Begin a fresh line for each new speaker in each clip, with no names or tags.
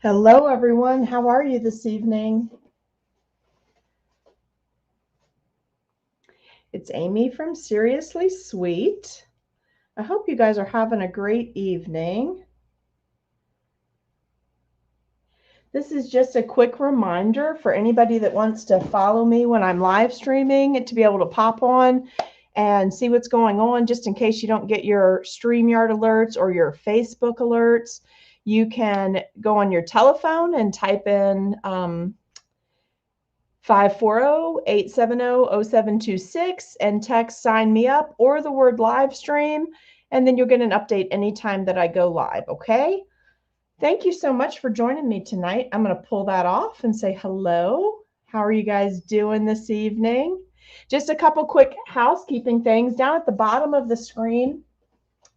Hello, everyone. How are you this evening? It's Amy from Seriously Sweet. I hope you guys are having a great evening. This is just a quick reminder for anybody that wants to follow me when I'm live streaming to be able to pop on and see what's going on, just in case you don't get your StreamYard alerts or your Facebook alerts. You can go on your telephone and type in 540-870-0726 and text sign me up or the word live stream, and then you'll get an update anytime that I go live, okay? Thank you so much for joining me tonight. I'm going to pull that off and say hello. How are you guys doing this evening? Just a couple quick housekeeping things. Down at the bottom of the screen,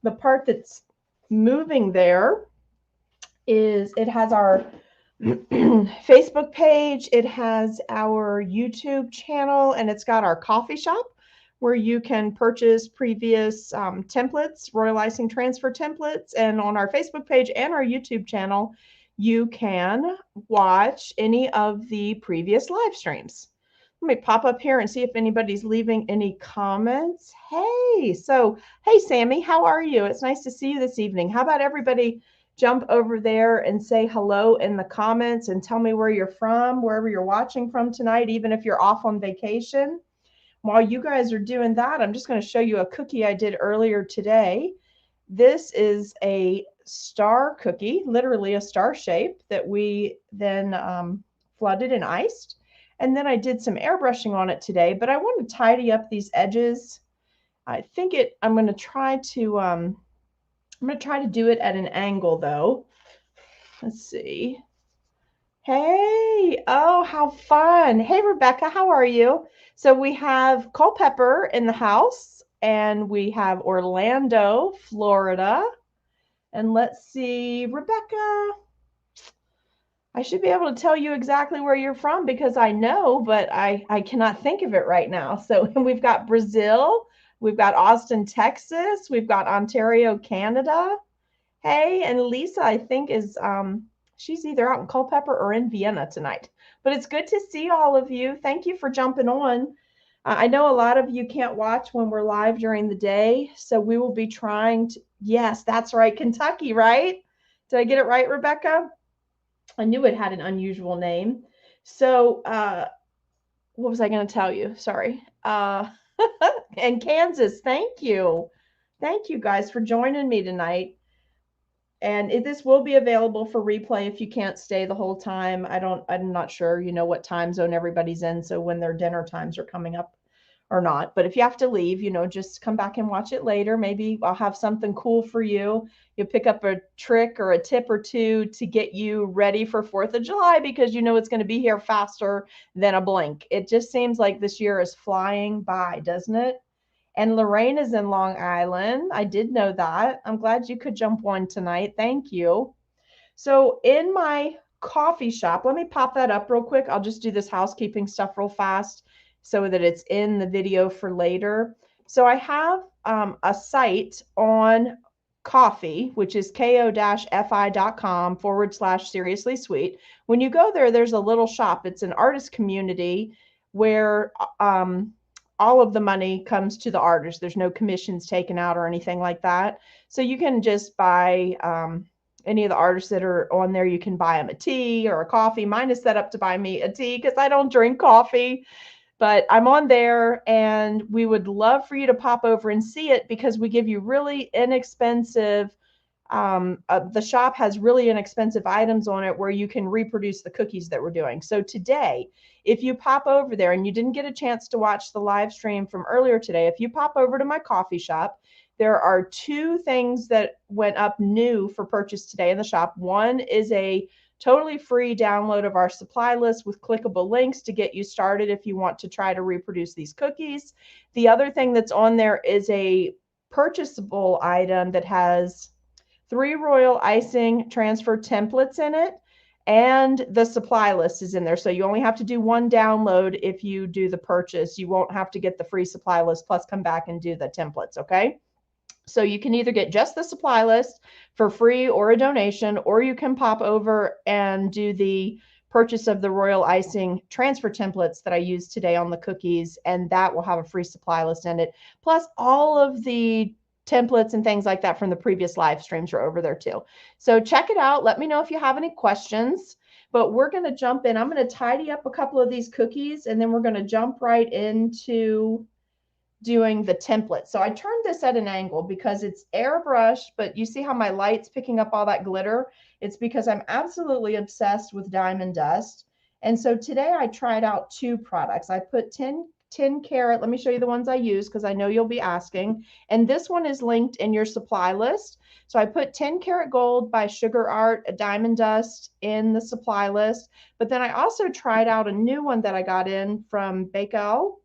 the part that's moving there is it has our Facebook page, it has our YouTube channel, and it's got our coffee shop where you can purchase previous templates, Royal Icing transfer templates. And on our Facebook page and our YouTube channel, you can watch any of the previous live streams. Let me pop up here and see if anybody's leaving any comments. Hey, Sammy, how are you? It's nice to see you this evening. How about everybody jump over there and say hello in the comments and tell me where you're from, wherever you're watching from tonight, even if you're off on vacation. While you guys are doing that, I'm just going to show you a cookie I did earlier today. This is a star cookie, literally a star shape that we then flooded and iced. And then I did some airbrushing on it today, but I want to tidy up these edges. I'm going to try to do it at an angle though. Let's see. Hey, oh, how fun. Hey, Rebecca, how are you? So we have Culpepper in the house, and we have Orlando, Florida. And let's see, Rebecca, I should be able to tell you exactly where you're from because I know, but I cannot think of it right now. So we've got Brazil, we've got Austin, Texas, we've got Ontario, Canada. Hey, and Lisa, I think is she's either out in Culpeper or in Vienna tonight. But it's good to see all of you. Thank you for jumping on. I know a lot of you can't watch when we're live during the day, so we will be trying to. Yes, that's right, Kentucky, right? Did I get it right, Rebecca? I knew it had an unusual name. So what was I going to tell you? Sorry. And Kansas, thank you. Thank you guys for joining me tonight. And this will be available for replay if you can't stay the whole time. I'm not sure, what time zone everybody's in. So when their dinner times are coming up or not, but if you have to leave, just come back and watch it later. Maybe I'll have something cool for you. You'll pick up a trick or a tip or two to get you ready for 4th of July because it's going to be here faster than a blink. It just seems like this year is flying by, doesn't it? And Lorraine is in Long Island. I did know that. I'm glad you could jump on tonight. Thank you. So in my coffee shop, let me pop that up real quick. I'll just do this housekeeping stuff real fast so that it's in the video for later. So I have a site on Ko-fi, which is ko-fi.com/seriously sweet. When you go there, there's a little shop. It's an artist community where all of the money comes to the artist. There's no commissions taken out or anything like that. So you can just buy any of the artists that are on there. You can buy them a tea or a coffee. Mine is set up to buy me a tea because I don't drink coffee. But I'm on there, and we would love for you to pop over and see it because we give you really inexpensive. The shop has really inexpensive items on it where you can reproduce the cookies that we're doing. So today, if you pop over there and you didn't get a chance to watch the live stream from earlier today, if you pop over to my coffee shop, there are 2 things that went up new for purchase today in the shop. One is a totally free download of our supply list with clickable links to get you started if you want to try to reproduce these cookies. The other thing that's on there is a purchasable item that has 3 Royal Icing transfer templates in it, and the supply list is in there. So you only have to do 1 download if you do the purchase. You won't have to get the free supply list plus come back and do the templates, okay? So you can either get just the supply list for free or a donation, or you can pop over and do the purchase of the royal icing transfer templates that I used today on the cookies, and that will have a free supply list in it. Plus all of the templates and things like that from the previous live streams are over there too. So check it out. Let me know if you have any questions, but we're going to jump in. I'm going to tidy up a couple of these cookies, and then we're going to jump right into doing the template. So I turned this at an angle because it's airbrushed, but you see how my light's picking up all that glitter? It's because I'm absolutely obsessed with diamond dust. And so today I tried out two products. I put 10 karat, let me show you the ones I use because I know you'll be asking. And this one is linked in your supply list. So I put 10 karat gold by Sugar Art, a diamond dust in the supply list. But then I also tried out a new one that I got in from Bakel.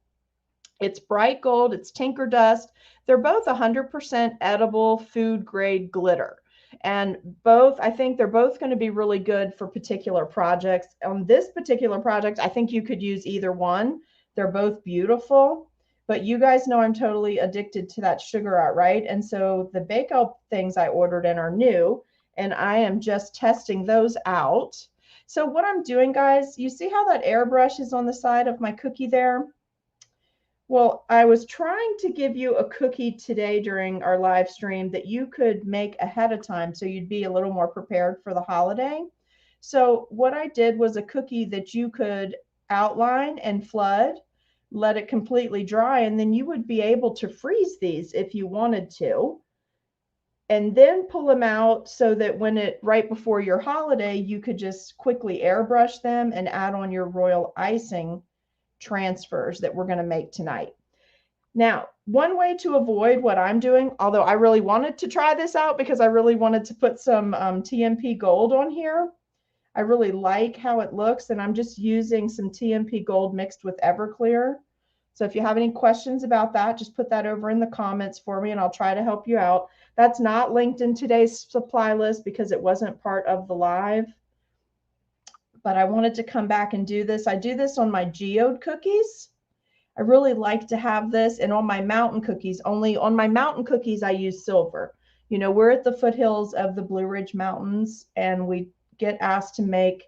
It's bright gold, it's tinker dust. They're both 100% edible food grade glitter. And both, I think they're both going to be really good for particular projects. On this particular project, I think you could use either one. They're both beautiful, but you guys know I'm totally addicted to that Sugar Art, right? And so the Bakel things I ordered in are new, and I am just testing those out. So what I'm doing, guys, you see how that airbrush is on the side of my cookie there? Well, I was trying to give you a cookie today during our live stream that you could make ahead of time so you'd be a little more prepared for the holiday. So what I did was a cookie that you could outline and flood, let it completely dry, and then you would be able to freeze these if you wanted to, and then pull them out so that when right before your holiday, you could just quickly airbrush them and add on your royal icing transfers that we're going to make tonight. Now, one way to avoid what I'm doing, although I really wanted to try this out because I really wanted to put some TMP gold on here. I really like how it looks, and I'm just using some TMP gold mixed with Everclear. So if you have any questions about that, just put that over in the comments for me and I'll try to help you out. That's not linked in today's supply list because it wasn't part of the live, but I wanted to come back and do this. I do this on my Geode cookies. I really like to have this, and on my mountain cookies, only on my mountain cookies I use silver. You know, we're at the foothills of the Blue Ridge Mountains, and we get asked to make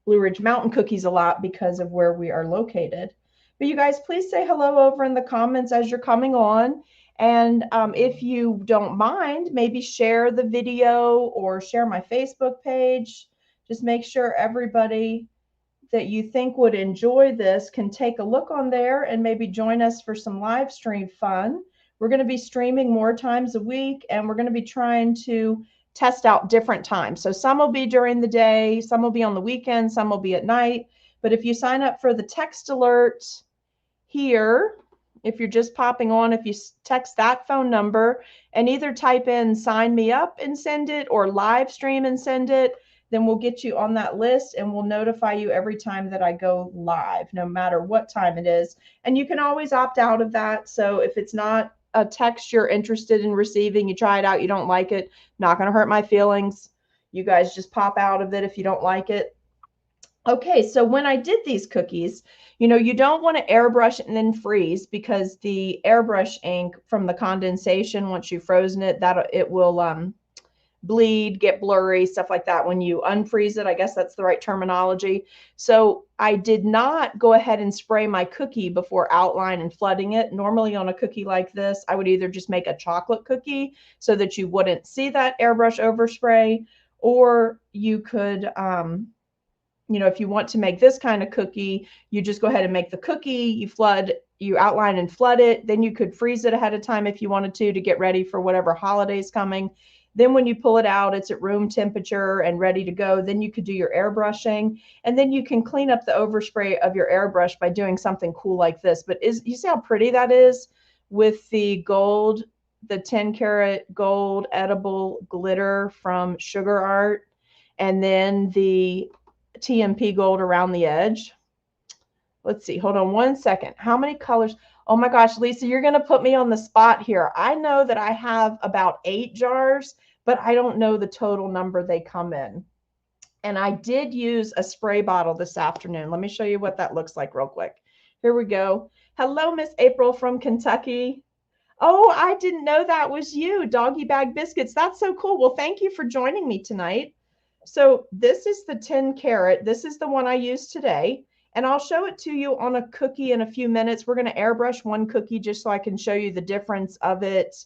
Blue Ridge Mountain cookies a lot because of where we are located. But you guys, please say hello over in the comments as you're coming on. And if you don't mind, maybe share the video or share my Facebook page. Just make sure everybody that you think would enjoy this can take a look on there and maybe join us for some live stream fun. We're going to be streaming more times a week, and we're going to be trying to test out different times. So some will be during the day, some will be on the weekend, some will be at night. But if you sign up for the text alert here, if you're just popping on, if you text that phone number and either type in sign me up and send it or live stream and send it, then we'll get you on that list and we'll notify you every time that I go live, no matter what time it is. And you can always opt out of that. So if it's not a text you're interested in receiving, you try it out, you don't like it, not going to hurt my feelings. You guys just pop out of it if you don't like it. Okay, so when I did these cookies, you know, you don't want to airbrush and then freeze because the airbrush ink from the condensation, once you've frozen it, it will bleed, get blurry, stuff like that. When you unfreeze it, I guess that's the right terminology. So I did not go ahead and spray my cookie before outline and flooding it. Normally on a cookie like this, I would either just make a chocolate cookie so that you wouldn't see that airbrush overspray, or you could, you know, if you want to make this kind of cookie, you just go ahead and make the cookie, you outline and flood it. Then you could freeze it ahead of time if you wanted to get ready for whatever holiday's coming. Then when you pull it out, it's at room temperature and ready to go. Then you could do your airbrushing, and then you can clean up the overspray of your airbrush by doing something cool like this. But you see how pretty that is with the gold, the 10 karat gold edible glitter from Sugar Art, and then the TMP gold around the edge. Let's see, hold on one second. How many colors? Oh my gosh, Lisa, you're going to put me on the spot here. I know that I have about 8 jars, but I don't know the total number they come in. And I did use a spray bottle this afternoon. Let me show you what that looks like real quick. Here we go. Hello, Miss April from Kentucky. Oh, I didn't know that was you, Doggy Bag Biscuits. That's so cool. Well, thank you for joining me tonight. So this is the 10 carat. This is the one I used today. And I'll show it to you on a cookie in a few minutes. We're going to airbrush one cookie just so I can show you the difference of it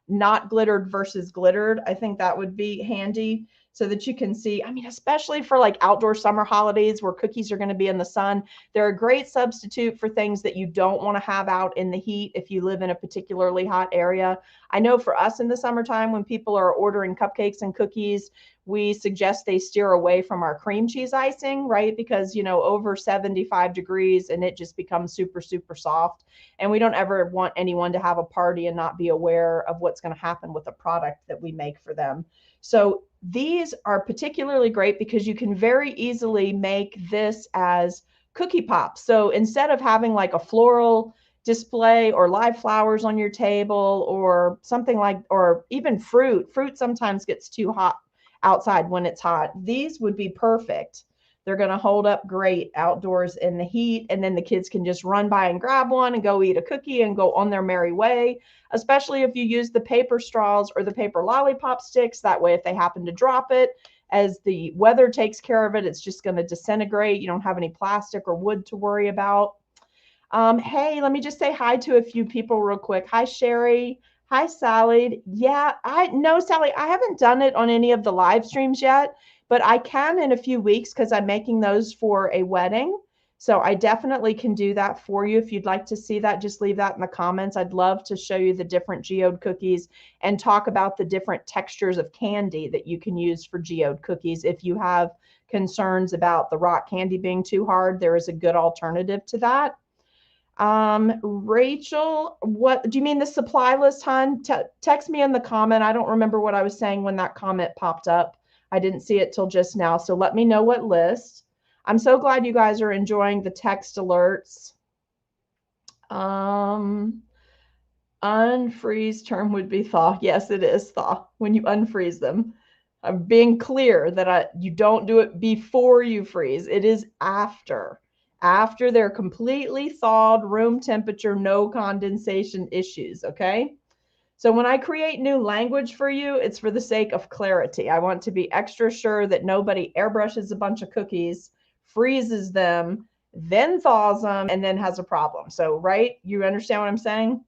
not glittered versus glittered. I think that would be handy so that you can see. I mean, especially for like outdoor summer holidays where cookies are going to be in the sun, they're a great substitute for things that you don't want to have out in the heat if you live in a particularly hot area. I know for us in the summertime, when people are ordering cupcakes and cookies, we suggest they steer away from our cream cheese icing, right? Because, you know, over 75 degrees and it just becomes super, super soft. And we don't ever want anyone to have a party and not be aware of what's going to happen with a product that we make for them. So these are particularly great because you can very easily make this as cookie pops. So instead of having like a floral display or live flowers on your table or something like, or even fruit sometimes gets too hot outside when it's hot. These would be perfect. They're going to hold up great outdoors in the heat. And then the kids can just run by and grab one and go eat a cookie and go on their merry way, especially if you use the paper straws or the paper lollipop sticks. That way, if they happen to drop it, as the weather takes care of it, it's just going to disintegrate. You don't have any plastic or wood to worry about. Hey, let me just say hi to a few people real quick. Hi, Sherry. Hi, Sally. Yeah, Sally, I haven't done it on any of the live streams yet, but I can in a few weeks because I'm making those for a wedding. So I definitely can do that for you. If you'd like to see that, just leave that in the comments. I'd love to show you the different geode cookies and talk about the different textures of candy that you can use for geode cookies. If you have concerns about the rock candy being too hard, there is a good alternative to that. Rachel, what do you mean the supply list, hon? Text me in the comment. I don't remember what I was saying when that comment popped up. I didn't see it till just now. So let me know what list. I'm so glad you guys are enjoying the text alerts. Unfreeze term would be thaw. Yes, it is thaw when you unfreeze them. I'm being clear that you don't do it before you freeze. It is after they're completely thawed, room temperature, no condensation issues, okay? So when I create new language for you, it's for the sake of clarity. I want to be extra sure that nobody airbrushes a bunch of cookies, freezes them, then thaws them, and then has a problem. So, right? You understand what I'm saying?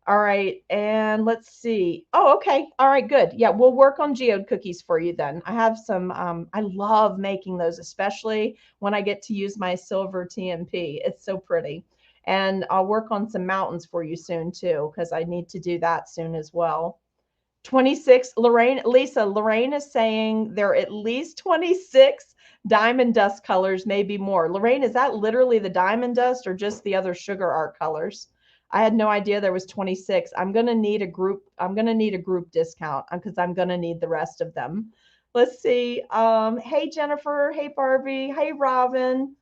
All right, and let's see. Oh, okay. All right, good. Yeah, we'll work on geode cookies for you then. I have some, I love making those, especially when I get to use my silver TMP. It's so pretty. And I'll work on some mountains for you soon too, because I need to do that soon as well. 26, Lorraine is saying there are at least 26 diamond dust colors, maybe more. Lorraine, is that literally the diamond dust or just the other sugar art colors? I had no idea there was 26. I'm going to need a group discount because I'm going to need the rest of them. Let's see. Hey, Jennifer. Hey, Barbie. Hey, Robin.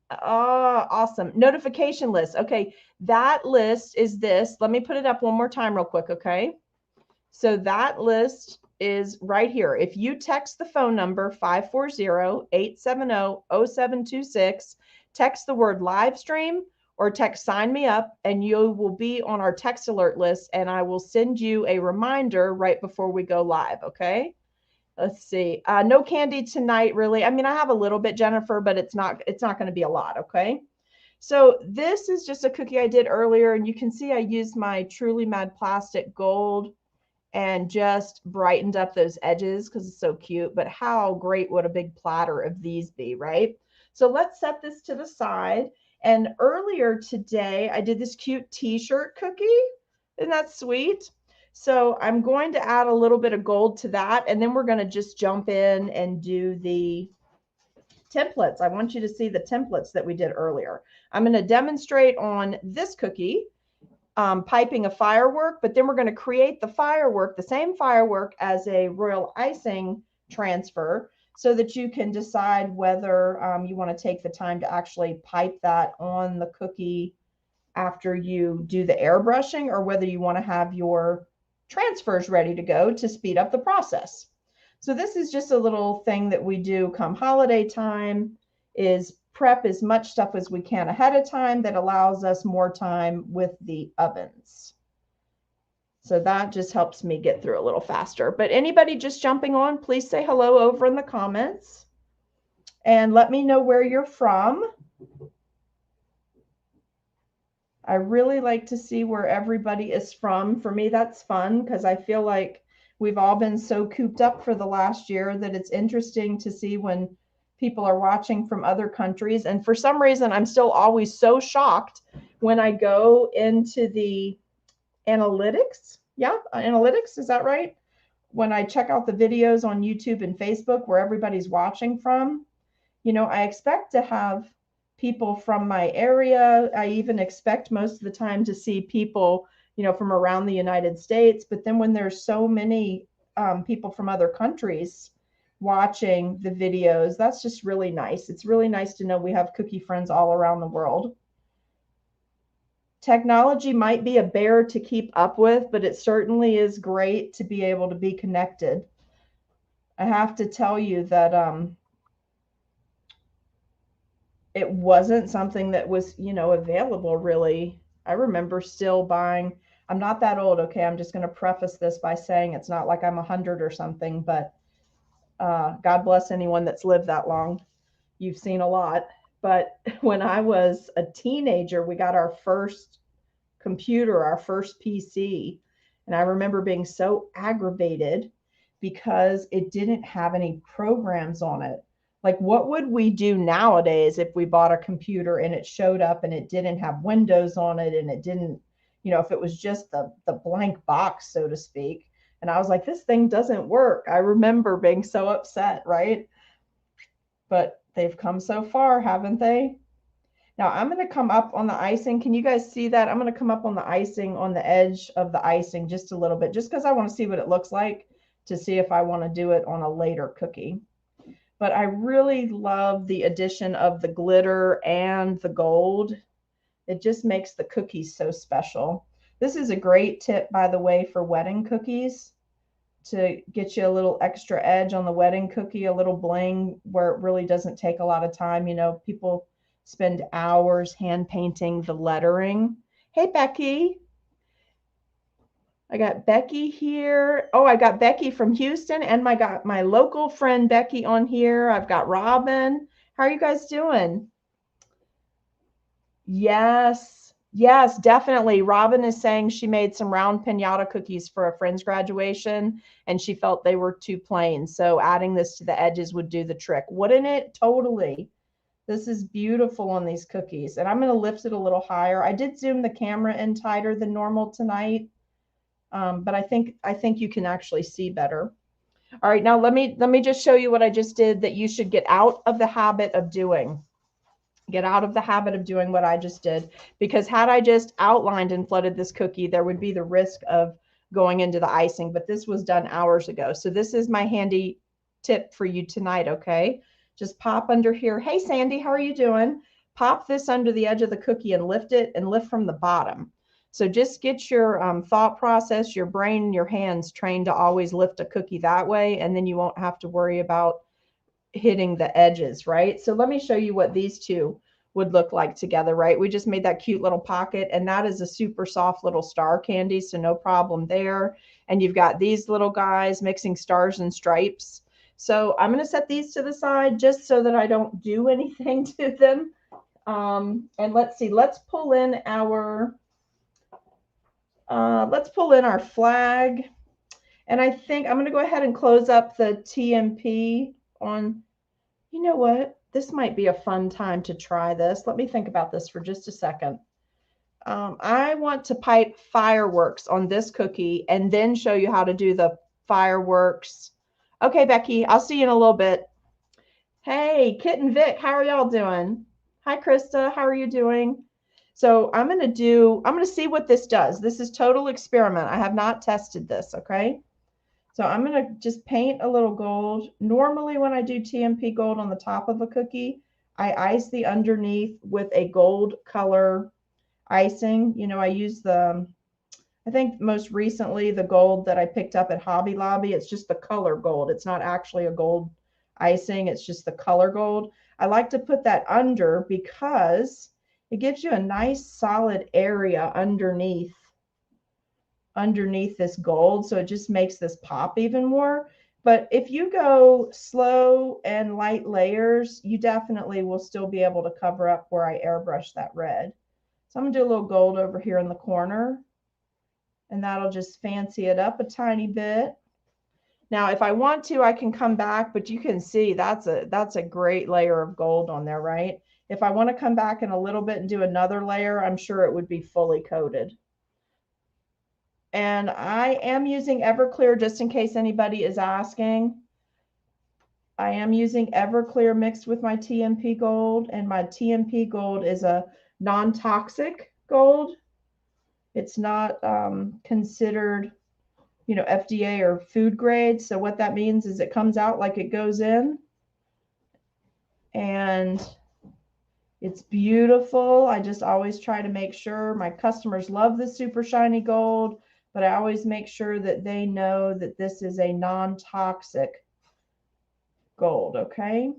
Oh, awesome. Notification list. Okay. That list is this. Let me put it up one more time real quick. Okay. So that list is right here. If you text the phone number 540-870-0726, text the word live stream or text sign me up and you will be on our text alert list and I will send you a reminder right before we go live. Okay. Let's see. No candy tonight, really. I mean, I have a little bit, Jennifer, but it's not going to be a lot. Okay. So this is just a cookie I did earlier and you can see I used my Truly Mad Plastic Gold and just brightened up those edges because it's so cute. But how great would a big platter of these be, right? So let's set this to the side. And earlier today, I did this cute t-shirt cookie. Isn't that sweet? So I'm going to add a little bit of gold to that. And then we're going to just jump in and do the templates. I want you to see the templates that we did earlier. I'm going to demonstrate on this cookie. Piping a firework, but then we're going to create the firework, the same firework as a royal icing transfer so that you can decide whether you want to take the time to actually pipe that on the cookie after you do the airbrushing or whether you want to have your transfers ready to go to speed up the process. So this is just a little thing that we do come holiday time is prep as much stuff as we can ahead of time that allows us more time with the ovens. So that just helps me get through a little faster. But anybody just jumping on, please say hello over in the comments and let me know where you're from. I really like to see where everybody is from. For me, that's fun because I feel like we've all been so cooped up for the last year that it's interesting to see when people are watching from other countries. And for some reason, I'm still always so shocked when I go into the analytics. Yeah, analytics, is that right? When I check out the videos on YouTube and Facebook where everybody's watching from, you know, I expect to have people from my area. I even expect most of the time to see people, you know, from around the United States. But then when there's so many people from other countries watching the videos, that's just really nice. It's really nice to know we have cookie friends all around the world. Technology might be a bear to keep up with, but it certainly is great to be able to be connected. I have to tell you that it wasn't something that was, you know, available really. I remember still buying, I'm not that old, okay? I'm just going to preface this by saying it's not like I'm 100 or something, but God bless anyone that's lived that long. You've seen a lot. But when I was a teenager, we got our first computer, our first PC. And I remember being so aggravated because it didn't have any programs on it. Like, what would we do nowadays if we bought a computer and it showed up and it didn't have Windows on it and it didn't, you know, if it was just the blank box, so to speak. And I was like, this thing doesn't work. I remember being so upset, right? But they've come so far, haven't they? Now I'm going to come up on the icing. Can you guys see that? I'm going to come up on the icing, on the edge of the icing just a little bit, just because I want to see what it looks like to see if I want to do it on a later cookie. But I really love the addition of the glitter and the gold. It just makes the cookies so special. This is a great tip, by the way, for wedding cookies, to get you a little extra edge on the wedding cookie, a little bling where it really doesn't take a lot of time. You know, people spend hours hand painting the lettering. Hey, Becky. I got Becky here. Oh, I got Becky from Houston, and I got my local friend Becky on here. I've got Robin. How are you guys doing? Yes, yes, definitely. Robin is saying she made some round piñata cookies for a friend's graduation, and she felt they were too plain. So adding this to the edges would do the trick, wouldn't it? Totally. This is beautiful on these cookies. And I'm going to lift it a little higher. I did zoom the camera in tighter than normal tonight. But I think you can actually see better. All right, now let me just show you what I just did that you should get out of the habit of doing. Get out of the habit of doing what I just did, because had I just outlined and flooded this cookie, there would be the risk of going into the icing, but this was done hours ago. So this is my handy tip for you tonight, okay? Just pop under here. Hey, Sandy, how are you doing? Pop this under the edge of the cookie and lift it, and lift from the bottom. So just get your thought process, your brain, your hands trained to always lift a cookie that way, and then you won't have to worry about hitting the edges, right? So let me show you what these two would look like together, right? We just made that cute little pocket, and that is a super soft little star candy, so no problem there. And you've got these little guys mixing stars and stripes. So I'm going to set these to the side just so that I don't do anything to them. And let's see, let's pull in our flag. And I think I'm going to go ahead and close up the TMP on, you know what? This might be a fun time to try this. Let me think about this for just a second. I want to pipe fireworks on this cookie and then show you how to do the fireworks. Okay, Becky, I'll see you in a little bit. Hey, Kit and Vic, how are y'all doing? Hi, Krista, how are you doing? So I'm going to see what this does. This is total experiment. I have not tested this, okay? So I'm going to just paint a little gold. Normally when I do TMP gold on the top of a cookie, I ice the underneath with a gold color icing. You know, I use I think most recently the gold that I picked up at Hobby Lobby, it's just the color gold. It's not actually a gold icing. It's just the color gold. I like to put that under because it gives you a nice solid area underneath underneath this gold, so it just makes this pop even more. But if you go slow and light layers, you definitely will still be able to cover up where I airbrush that red. So I'm gonna do a little gold over here in the corner, and that'll just fancy it up a tiny bit. Now, if I want to, I can come back, but you can see that's a great layer of gold on there, right? If I want to come back in a little bit and do another layer, I'm sure it would be fully coated. And I am using Everclear just in case anybody is asking. I am using Everclear mixed with my TMP gold, and my TMP gold is a non-toxic gold. It's not considered, you know, FDA or food grade. So what that means is it comes out like it goes in, and it's beautiful. I just always try to make sure my customers love the super shiny gold, but I always make sure that they know that this is a non-toxic gold, okay?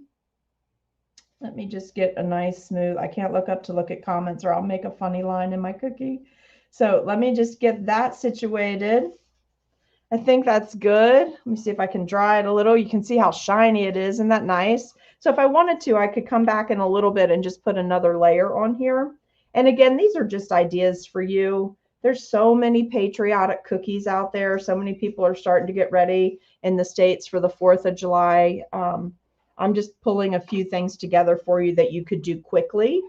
Let me just get a nice smooth, I can't look up to look at comments or I'll make a funny line in my cookie. So let me just get that situated. I think that's good. Let me see if I can dry it a little. You can see how shiny it is. Isn't that nice? So if I wanted to, I could come back in a little bit and just put another layer on here. And again, these are just ideas for you. There's so many patriotic cookies out there. So many people are starting to get ready in the States for the 4th of July. I'm just pulling a few things together for you that you could do quickly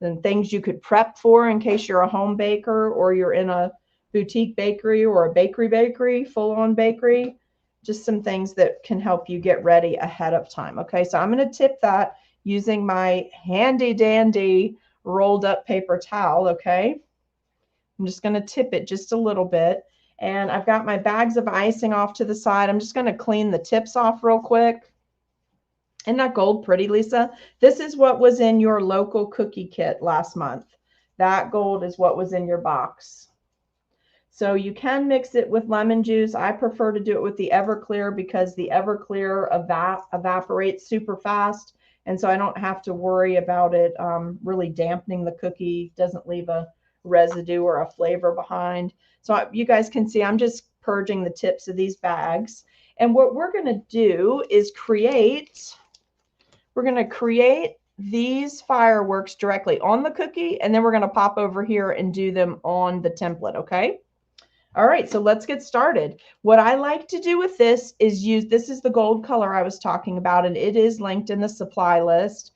and things you could prep for in case you're a home baker or you're in a boutique bakery or a bakery, full-on bakery, just some things that can help you get ready ahead of time. Okay, so I'm going to tip that using my handy dandy rolled up paper towel. Okay, I'm just going to tip it just a little bit, and I've got my bags of icing off to the side. I'm just going to clean the tips off real quick. Isn't that gold pretty, Lisa? This is what was in your local cookie kit last month. That gold is what was in your box. So you can mix it with lemon juice. I prefer to do it with the Everclear because the Everclear evaporates super fast. And so I don't have to worry about it really dampening the cookie, doesn't leave a residue or a flavor behind. So you guys can see I'm just purging the tips of these bags. And what we're going to do is we're going to create these fireworks directly on the cookie, and then we're going to pop over here and do them on the template, okay? All right, so let's get started. What I like to do with this is this is the gold color I was talking about, and it is linked in the supply list.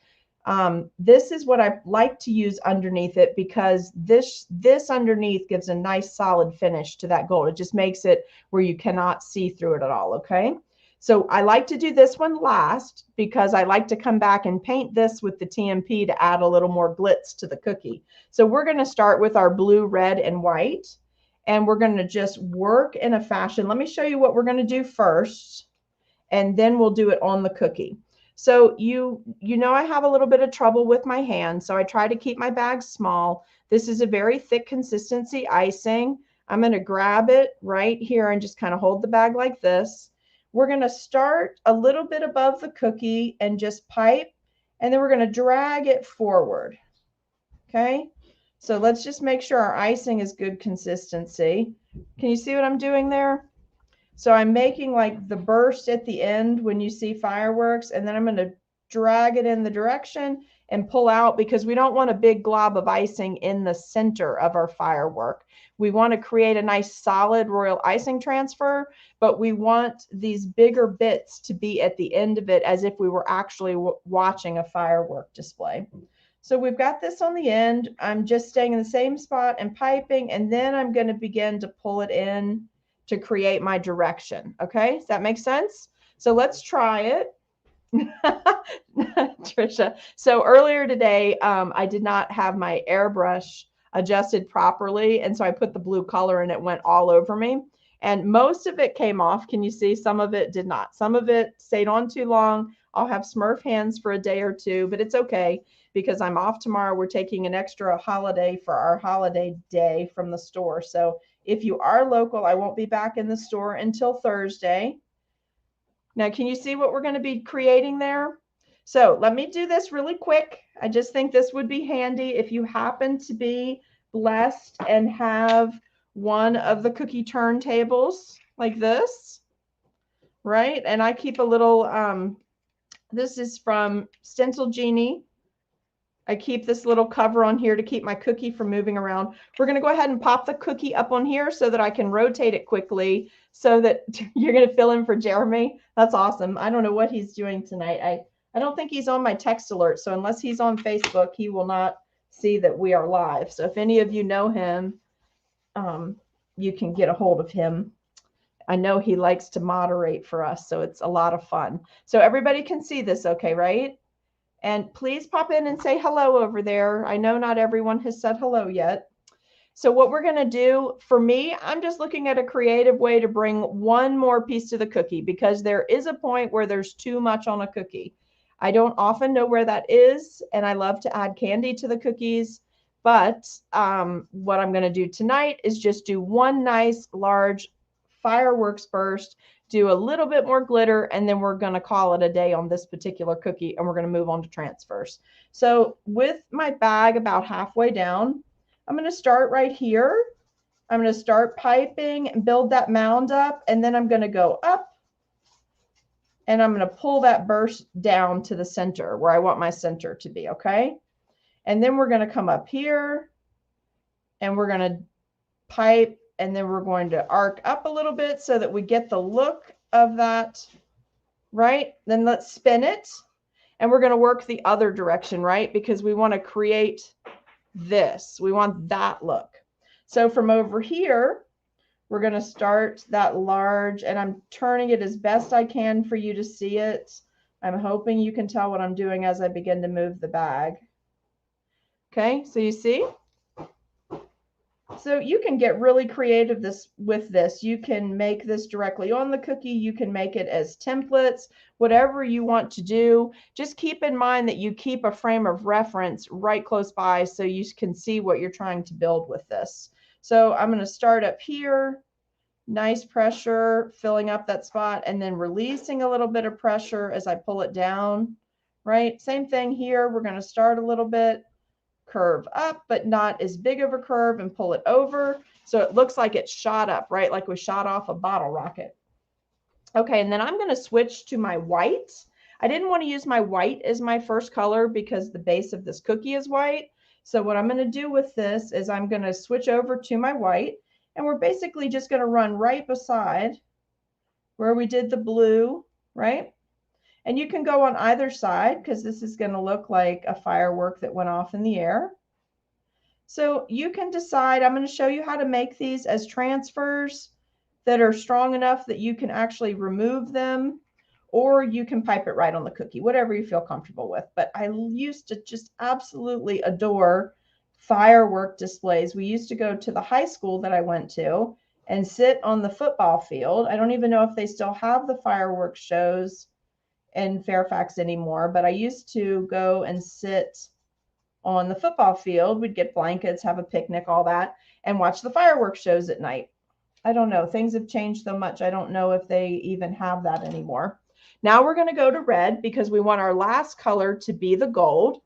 This is what I like to use underneath it because this underneath gives a nice solid finish to that gold. It just makes it where you cannot see through it at all, okay? So I like to do this one last because I like to come back and paint this with the TMP to add a little more glitz to the cookie. So we're going to start with our blue, red, and white. And we're going to just work in a fashion. Let me show you what we're going to do first, and then we'll do it on the cookie. So you know I have a little bit of trouble with my hand, so I try to keep my bags small. This is a very thick consistency icing. I'm going to grab it right here and just kind of hold the bag like this. We're going to start a little bit above the cookie and just pipe, and then we're going to drag it forward. Okay? So let's just make sure our icing is good consistency. Can you see what I'm doing there? So I'm making like the burst at the end when you see fireworks, and then I'm going to drag it in the direction and pull out because we don't want a big glob of icing in the center of our firework. We want to create a nice solid royal icing transfer, but we want these bigger bits to be at the end of it as if we were actually watching a firework display. So we've got this on the end. I'm just staying in the same spot and piping, and then I'm going to begin to pull it in to create my direction. Okay, does that make sense? So let's try it. Trisha. So earlier today, I did not have my airbrush adjusted properly, and so I put the blue color and it went all over me. And most of it came off. Can you see? Some of it did not. Some of it stayed on too long. I'll have Smurf hands for a day or two, but it's okay because I'm off tomorrow. We're taking an extra holiday for our holiday day from the store. So if you are local, I won't be back in the store until Thursday. Now, can you see what we're going to be creating there? So let me do this really quick. I just think this would be handy if you happen to be blessed and have one of the cookie turntables like this, right? And I keep a little, this is from Stencil Genie. I keep this little cover on here to keep my cookie from moving around. We're going to go ahead and pop the cookie up on here so that I can rotate it quickly so that you're going to fill in for Jeremy. That's awesome. I don't know what he's doing tonight. I don't think he's on my text alert. So unless he's on Facebook, he will not see that we are live. So if any of you know him, you can get a hold of him. I know he likes to moderate for us, so it's a lot of fun. So everybody can see this okay, right? And please pop in and say hello over there. I know not everyone has said hello yet. So what we're going to do, for me, I'm just looking at a creative way to bring one more piece to the cookie, because there is a point where there's too much on a cookie. I don't often know where that is, and I love to add candy to the cookies. But what I'm going to do tonight is just do one nice large fireworks burst, do a little bit more glitter, and then we're going to call it a day on this particular cookie, and we're going to move on to transfers. So with my bag about halfway down, I'm going to start right here. I'm going to start piping and build that mound up, and then I'm going to go up, and I'm going to pull that burst down to the center where I want my center to be, okay? And then we're going to come up here, and we're going to pipe, and then we're going to arc up a little bit so that we get the look of that, right? Then let's spin it, and we're going to work the other direction, right? Because we want to create this. We want that look. So from over here, we're going to start that large, and I'm turning it as best I can for you to see it. I'm hoping you can tell what I'm doing as I begin to move the bag. Okay, so you see? So you can get really creative with this. You can make this directly on the cookie. You can make it as templates, whatever you want to do. Just keep in mind that you keep a frame of reference right close by so you can see what you're trying to build with this. So I'm going to start up here, nice pressure, filling up that spot, and then releasing a little bit of pressure as I pull it down, right? Same thing here. We're going to start a little bit, curve up, but not as big of a curve, and pull it over so it looks like it shot up, right? Like we shot off a bottle rocket. Okay, and then I'm going to switch to my white. I didn't want to use my white as my first color because the base of this cookie is white. So what I'm going to do with this is I'm going to switch over to my white, and we're basically just going to run right beside where we did the blue, right? And you can go on either side because this is going to look like a firework that went off in the air. So you can decide. I'm going to show you how to make these as transfers that are strong enough that you can actually remove them, or you can pipe it right on the cookie, whatever you feel comfortable with. But I used to just absolutely adore firework displays. We used to go to the high school that I went to and sit on the football field. I don't even know if they still have the fireworks shows in Fairfax anymore, but I used to go and sit on the football field. We'd get blankets, have a picnic, all that, and watch the fireworks shows at night. I don't know. Things have changed so much. I don't know if they even have that anymore. Now we're going to go to red because we want our last color to be the gold,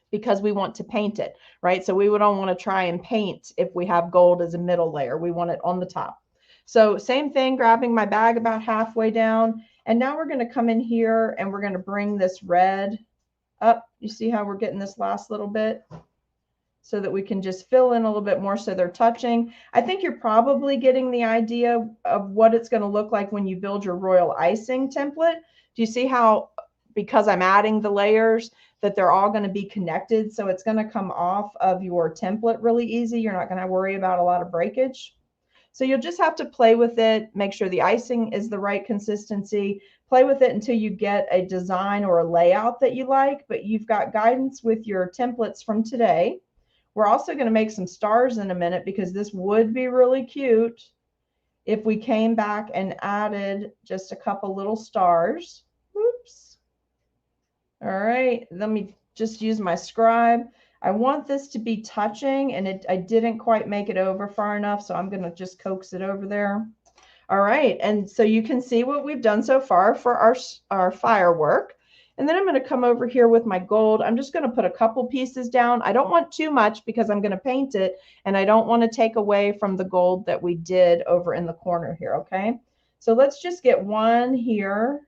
because we want to paint it, right? So we don't want to try and paint if we have gold as a middle layer. We want it on the top. So same thing, grabbing my bag about halfway down. And now we're going to come in here and we're going to bring this red up. You see how we're getting this last little bit so that we can just fill in a little bit more so they're touching. I think you're probably getting the idea of what it's going to look like when you build your royal icing template. Do you see how, because I'm adding the layers, that they're all going to be connected? So it's going to come off of your template really easy. You're not going to worry about a lot of breakage. So you'll just have to play with it, make sure the icing is the right consistency, play with it until you get a design or a layout that you like, but you've got guidance with your templates from today. We're also going to make some stars in a minute because this would be really cute if we came back and added just a couple little stars. Oops. All right, let me just use my scribe. I want this to be touching, and I didn't quite make it over far enough, so I'm going to just coax it over there. All right, and so you can see what we've done so far for our firework. And then I'm going to come over here with my gold. I'm just going to put a couple pieces down. I don't want too much because I'm going to paint it, and I don't want to take away from the gold that we did over in the corner here, okay? So let's just get one here.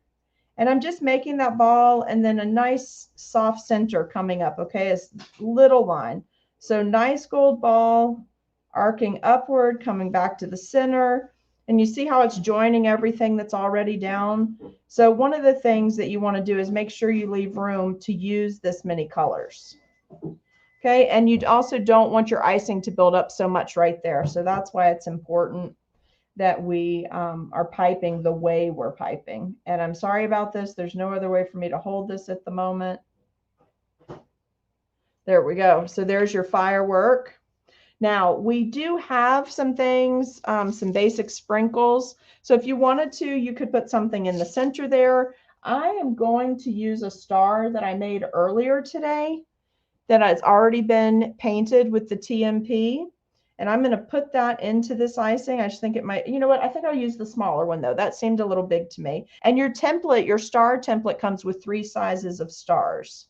And I'm just making that ball and then a nice soft center coming up, okay? A little line. So nice gold ball, arcing upward, coming back to the center. And you see how it's joining everything that's already down? So one of the things that you want to do is make sure you leave room to use this many colors. Okay, and you also don't want your icing to build up so much right there. So that's why it's important that we are piping the way we're piping. And I'm sorry about this. There's no other way for me to hold this at the moment. There we go. So there's your firework. Now we do have some things, some basic sprinkles. So if you wanted to, you could put something in the center there. I am going to use a star that I made earlier today that has already been painted with the TMP. And I'm going to put that into this icing. I just think it might, you know what? I think I'll use the smaller one though. That seemed a little big to me. And your template, your star template comes with 3 sizes of stars.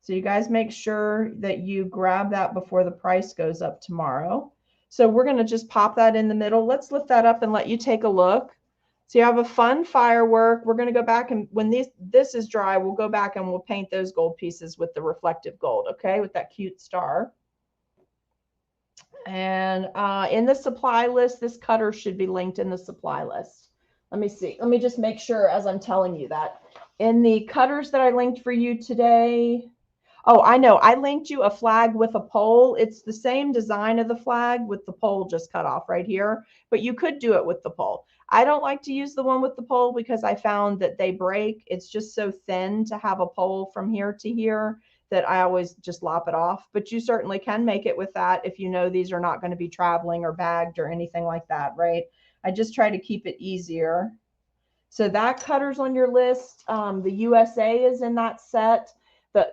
So you guys make sure that you grab that before the price goes up tomorrow. So we're going to just pop that in the middle. Let's lift that up and let you take a look. So you have a fun firework. We're going to go back, and when this is dry, we'll go back and we'll paint those gold pieces with the reflective gold, okay, with that cute star. And in the supply list, this cutter should be linked in the supply list. Let me see. Let me just make sure as I'm telling you that. In the cutters that I linked for you today, oh, I know. I linked you a flag with a pole. It's the same design of the flag with the pole just cut off right here, but you could do it with the pole. I don't like to use the one with the pole because I found that they break. It's just so thin to have a pole from here to here that I always just lop it off. But you certainly can make it with that if you know these are not going to be traveling or bagged or anything like that, right? I just try to keep it easier. So that cutter's on your list. The USA is in that set.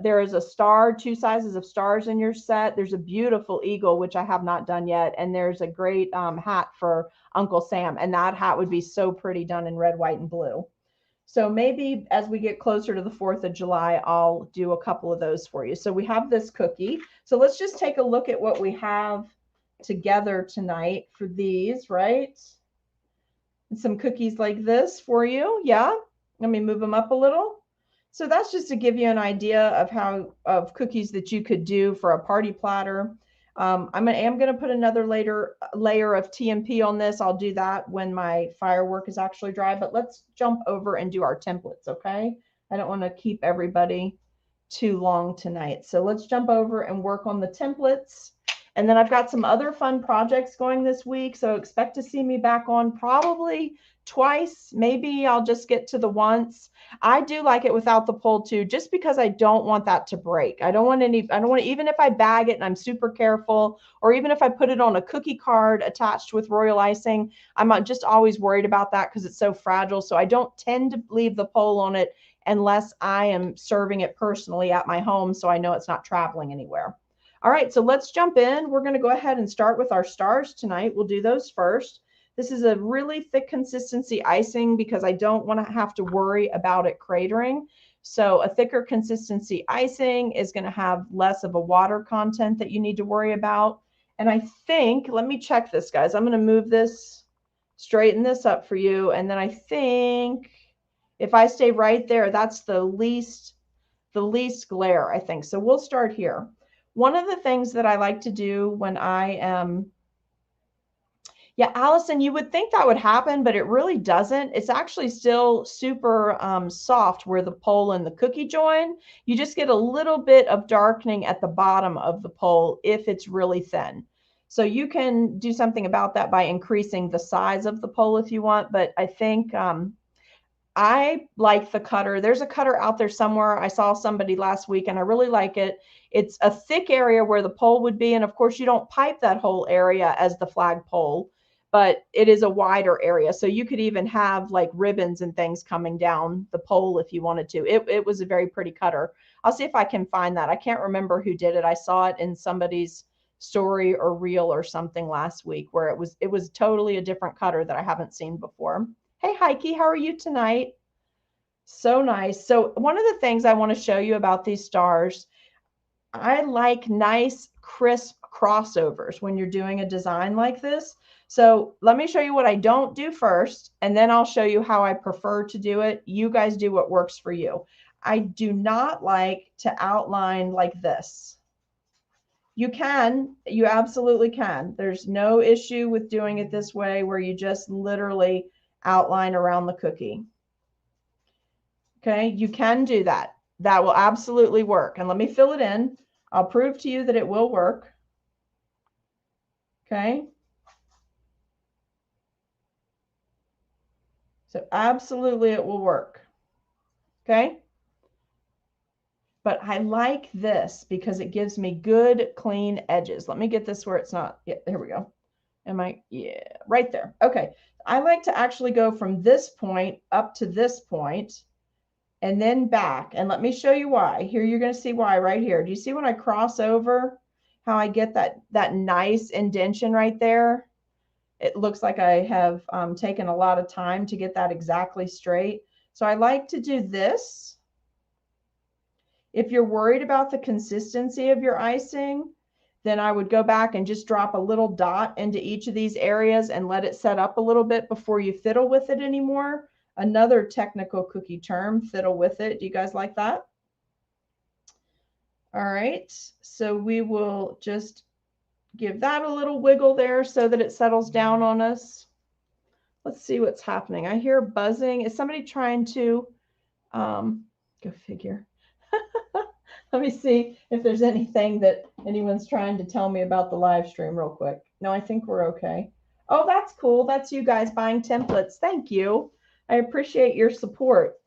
There is a star, 2 sizes of stars in your set. There's a beautiful eagle, which I have not done yet. And there's a great hat for Uncle Sam. And that hat would be so pretty done in red, white, and blue. So maybe as we get closer to the 4th of July, I'll do a couple of those for you. So we have this cookie. So let's just take a look at what we have together tonight for these, right? And some cookies like this for you. Yeah. Let me move them up a little. So that's just to give you an idea of cookies that you could do for a party platter. I am going to put another layer of TMP on this. I'll do that when my firework is actually dry, but let's jump over and do our templates, okay? I don't want to keep everybody too long tonight. So let's jump over and work on the templates. And then I've got some other fun projects going this week, so expect to see me back on probably twice. Maybe I'll just get to the once. I do like it without the pole too, just because I don't want that to break. I don't want, even if I bag it and I'm super careful, or even if I put it on a cookie card attached with royal icing, I'm just always worried about that because it's so fragile. So I don't tend to leave the pole on it unless I am serving it personally at my home, so I know it's not traveling anywhere. All right, so let's jump in. We're going to go ahead and start with our stars tonight. We'll do those first. This is a really thick consistency icing because I don't want to have to worry about it cratering. So a thicker consistency icing is going to have less of a water content that you need to worry about. And I think, let me check this, guys. I'm going to move this, straighten this up for you. And then I think if I stay right there, that's the least glare, I think. So we'll start here. One of the things that I like to do when I am, yeah, Allison, you would think that would happen, but it really doesn't. It's actually still super soft where the pole and the cookie join. You just get a little bit of darkening at the bottom of the pole if it's really thin. So you can do something about that by increasing the size of the pole if you want, but I think I like the cutter. There's a cutter out there somewhere. I saw somebody last week and I really like it. It's a thick area where the pole would be. And of course you don't pipe that whole area as the flag pole, but it is a wider area. So you could even have like ribbons and things coming down the pole if you wanted to. It was a very pretty cutter. I'll see if I can find that. I can't remember who did it. I saw it in somebody's story or reel or something last week where it was totally a different cutter that I haven't seen before. Hey, Heike, how are you tonight? So nice. So one of the things I want to show you about these stars, I like nice, crisp crossovers when you're doing a design like this. So let me show you what I don't do first, and then I'll show you how I prefer to do it. You guys do what works for you. I do not like to outline like this. You can, you absolutely can. There's no issue with doing it this way where you just literally outline around the cookie. Okay, you can do that. That will absolutely work. And let me fill it in. I'll prove to you that it will work. Okay. So absolutely it will work. Okay. But I like this because it gives me good, clean edges. Let me get this where it's not. Yeah, here we go. Yeah, right there. Okay. I like to actually go from this point up to this point and then back. And let me show you why. Here, you're going to see why right here. Do you see when I cross over how I get that nice indentation right there? It looks like I have taken a lot of time to get that exactly straight. So I like to do this. If you're worried about the consistency of your icing, then I would go back and just drop a little dot into each of these areas and let it set up a little bit before you fiddle with it anymore. Another technical cookie term, fiddle with it. Do you guys like that? All right, so we will just give that a little wiggle there so that it settles down on us. Let's see what's happening. I hear buzzing. Is somebody trying to, go figure. Let me see if there's anything that anyone's trying to tell me about the live stream real quick. No, I think we're okay. Oh, that's cool. That's you guys buying templates. Thank you. I appreciate your support.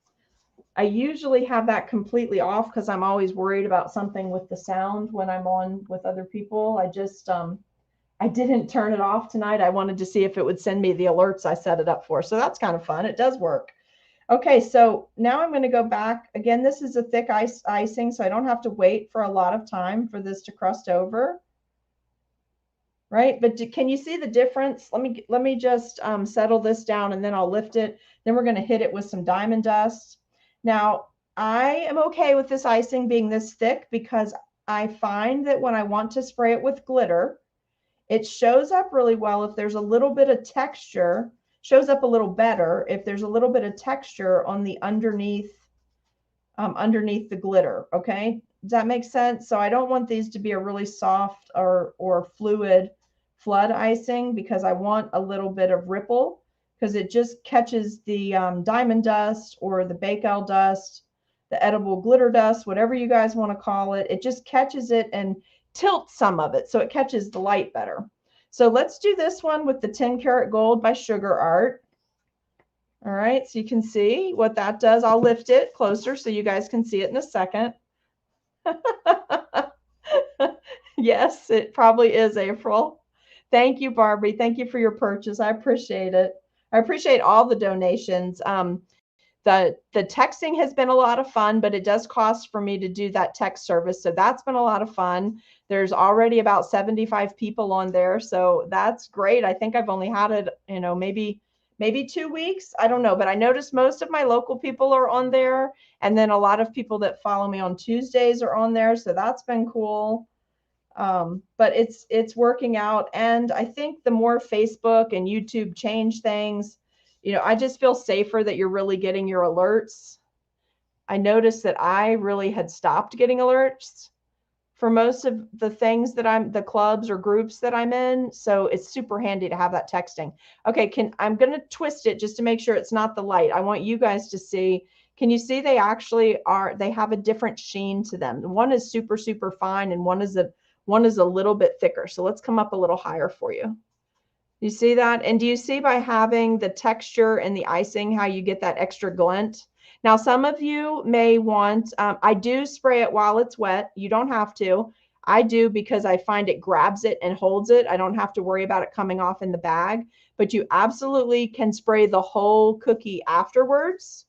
I usually have that completely off because I'm always worried about something with the sound when I'm on with other people. I just, I didn't turn it off tonight. I wanted to see if it would send me the alerts I set it up for. So that's kind of fun. It does work. Okay, so now I'm going to go back. Again, this is a thick icing, so I don't have to wait for a lot of time for this to crust over. Right? But can you see the difference? Let me just settle this down and then I'll lift it. Then we're going to hit it with some diamond dust. Now, I am okay with this icing being this thick because I find that when I want to spray it with glitter, it shows up really well if there's a little bit of texture, shows up a little better if there's a little bit of texture on the underneath the glitter. Okay, does that make sense? So I don't want these to be a really soft or fluid flood icing because I want a little bit of ripple because it just catches the diamond dust or the Bakewell dust, the edible glitter dust, whatever you guys want to call it. It just catches it and tilt some of it so it catches the light better. So let's do this one with the 10 karat gold by Sugar Art. All right, so you can see what that does. I'll lift it closer so you guys can see it in a second. Yes, it probably is, April. Thank you, Barbie. Thank you for your purchase. I appreciate it. I appreciate all the donations. The texting has been a lot of fun, but it does cost for me to do that text service. So that's been a lot of fun. There's already about 75 people on there. So that's great. I think I've only had it, maybe 2 weeks. I don't know, but I noticed most of my local people are on there. And then a lot of people that follow me on Tuesdays are on there. So that's been cool. But it's working out. And I think the more Facebook and YouTube change things, I just feel safer that you're really getting your alerts. I noticed that I really had stopped getting alerts for most of the things that the clubs or groups that I'm in. So it's super handy to have that texting. Okay, I'm going to twist it just to make sure it's not the light. I want you guys to see. Can you see they have a different sheen to them? One is super, super fine and one is a little bit thicker. So let's come up a little higher for you. You see that? And do you see by having the texture and the icing, how you get that extra glint? Now, some of you may want, I do spray it while it's wet. You don't have to. I do because I find it grabs it and holds it. I don't have to worry about it coming off in the bag, but you absolutely can spray the whole cookie afterwards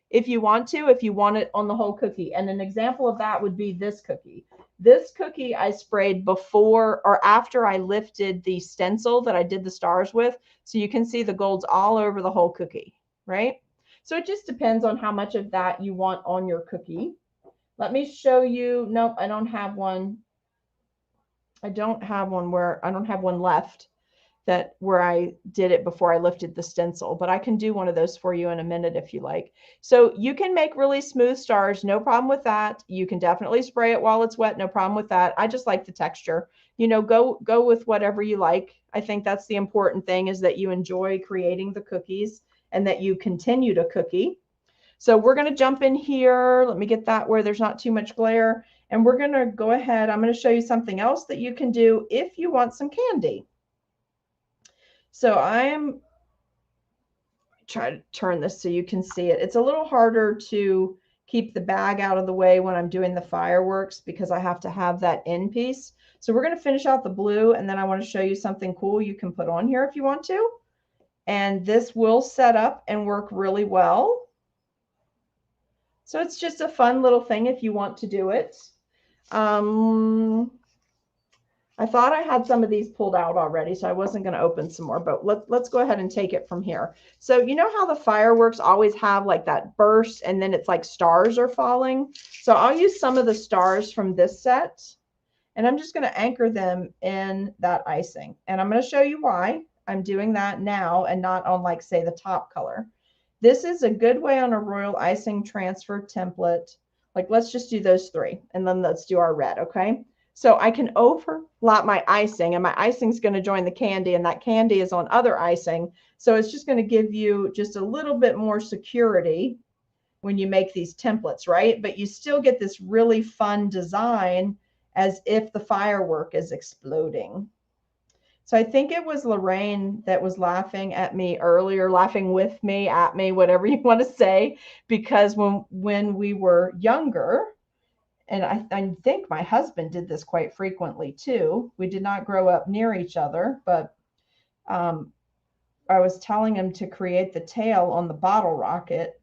if you want it on the whole cookie. And an example of that would be this cookie. This cookie I sprayed before or after I lifted the stencil that I did the stars with. So you can see the golds all over the whole cookie, right? So it just depends on how much of that you want on your cookie. Let me show you. Nope, I don't have one. I don't have one left where I did it before I lifted the stencil, but I can do one of those for you in a minute if you like. So you can make really smooth stars, no problem with that. You can definitely spray it while it's wet, no problem with that. I just like the texture. You know, go with whatever you like. I think that's the important thing, is that you enjoy creating the cookies and that you continue to cookie. So we're going to jump in here. Let me get that where there's not too much glare. And we're going to go ahead. I'm going to show you something else that you can do if you want some candy. So I'm trying to turn this so you can see it. It's a little harder to keep the bag out of the way when I'm doing the fireworks because I have to have that end piece. So we're going to finish out the blue, and then I want to show you something cool you can put on here if you want to. And this will set up and work really well. So it's just a fun little thing if you want to do it. I thought I had some of these pulled out already, so I wasn't going to open some more, but let's go ahead and take it from here. So you know how the fireworks always have like that burst and then it's like stars are falling? So I'll use some of the stars from this set, and I'm just going to anchor them in that icing. And I'm going to show you why I'm doing that now and not on, like, say, the top color. This is a good way on a royal icing transfer template. Like, let's just do those three, and then let's do our red, okay? So I can overlap my icing, and my icing is going to join the candy, and that candy is on other icing. So it's just going to give you just a little bit more security when you make these templates, right? But you still get this really fun design as if the firework is exploding. So I think it was Lorraine that was laughing at me earlier, laughing with me, at me, whatever you want to say, because when we were younger, and I think my husband did this quite frequently too. We did not grow up near each other, but I was telling him to create the tail on the bottle rocket,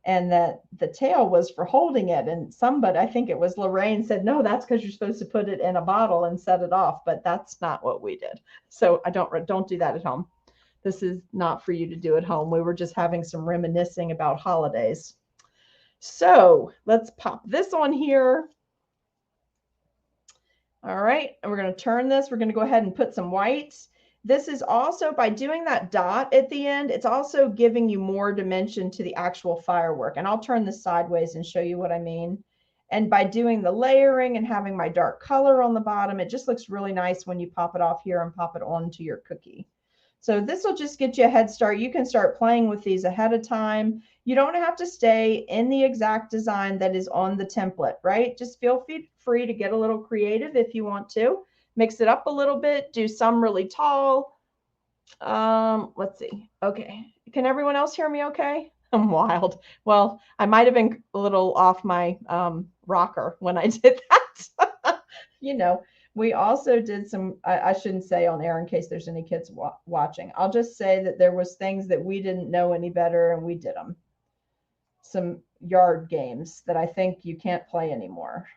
and that the tail was for holding it. And somebody, I think it was Lorraine, said, no, that's because you're supposed to put it in a bottle and set it off. But that's not what we did. So I don't do that at home. This is not for you to do at home. We were just having some reminiscing about holidays. So let's pop this on here. All right, and we're going to turn this. We're going to go ahead and put some whites. This is also, by doing that dot at the end, it's also giving you more dimension to the actual firework. And I'll turn this sideways and show you what I mean. And by doing the layering and having my dark color on the bottom, it just looks really nice when you pop it off here and pop it onto your cookie. So this will just get you a head start. You can start playing with these ahead of time. You don't have to stay in the exact design that is on the template, right? Just feel free to get a little creative if you want to. Mix it up a little bit, do some really tall. Let's see. Okay. Can everyone else hear me okay? I'm wild. Well, I might have been a little off my rocker when I did that. You know, we also did some, I shouldn't say on air in case there's any kids watching. I'll just say that there was things that we didn't know any better and we did them. Some yard games that I think you can't play anymore.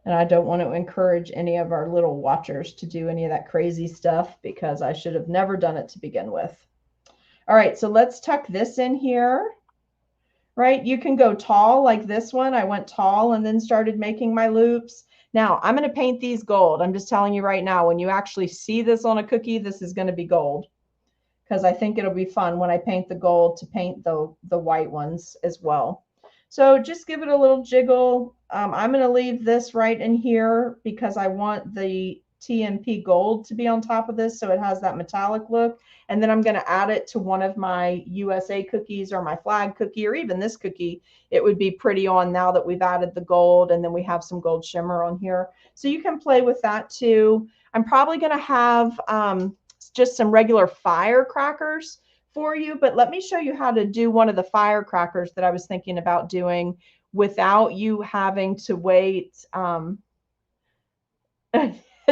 And I don't want to encourage any of our little watchers to do any of that crazy stuff because I should have never done it to begin with. All right, so let's tuck this in here, right? You can go tall like this one. I went tall and then started making my loops. Now, I'm going to paint these gold. I'm just telling you right now, when you actually see this on a cookie, this is going to be gold because I think it'll be fun when I paint the gold to paint the white ones as well. So just give it a little jiggle. I'm going to leave this right in here because I want the TMP gold to be on top of this so it has that metallic look. And then I'm going to add it to one of my USA cookies or my flag cookie or even this cookie. It would be pretty on now that we've added the gold and then we have some gold shimmer on here. So you can play with that too. I'm probably going to have just some regular firecrackers for you, but let me show you how to do one of the firecrackers that I was thinking about doing without you having to wait.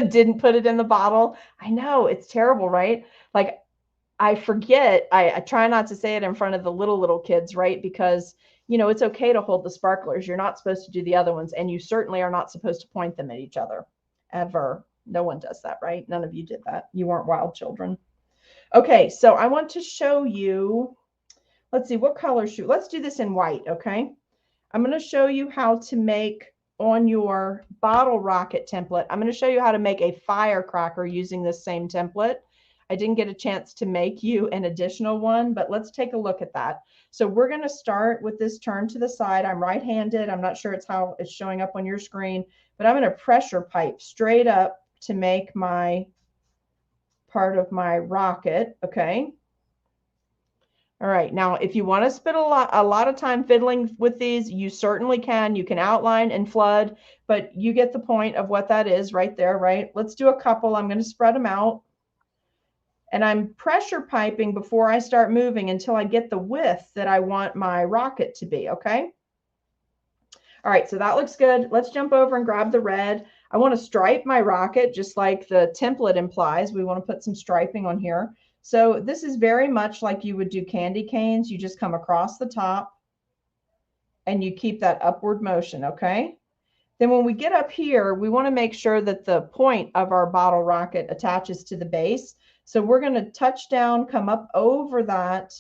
Didn't put it in the bottle. I know, it's terrible, right? Like, I forget, I try not to say it in front of the little kids, right? Because, you know, it's okay to hold the sparklers. You're not supposed to do the other ones, and you certainly are not supposed to point them at each other, ever. No one does that, right? None of you did that. You weren't wild children. Okay, so I want to show you let's see, what color should, let's do this in white, okay? I'm going to show you how to make on your bottle rocket template. I'm going to show you how to make a firecracker using this same template. I didn't get a chance to make you an additional one, but let's take a look at that. So we're going to start with this turn to the side. I'm right-handed. I'm not sure it's how it's showing up on your screen, but I'm going to pressure pipe straight up to make my part of my rocket, okay? All right, now if you want to spend a lot of time fiddling with these, you certainly can. You can outline and flood, but you get the point of what that is right there, right? Let's do a couple. I'm going to spread them out. And I'm pressure piping before I start moving until I get the width that I want my rocket to be, okay? All right, so that looks good. Let's jump over and grab the red. I want to stripe my rocket just like the template implies. We want to put some striping on here. So this is very much like you would do candy canes. You just come across the top and you keep that upward motion, okay? Then when we get up here, we want to make sure that the point of our bottle rocket attaches to the base. So we're going to touch down, come up over that,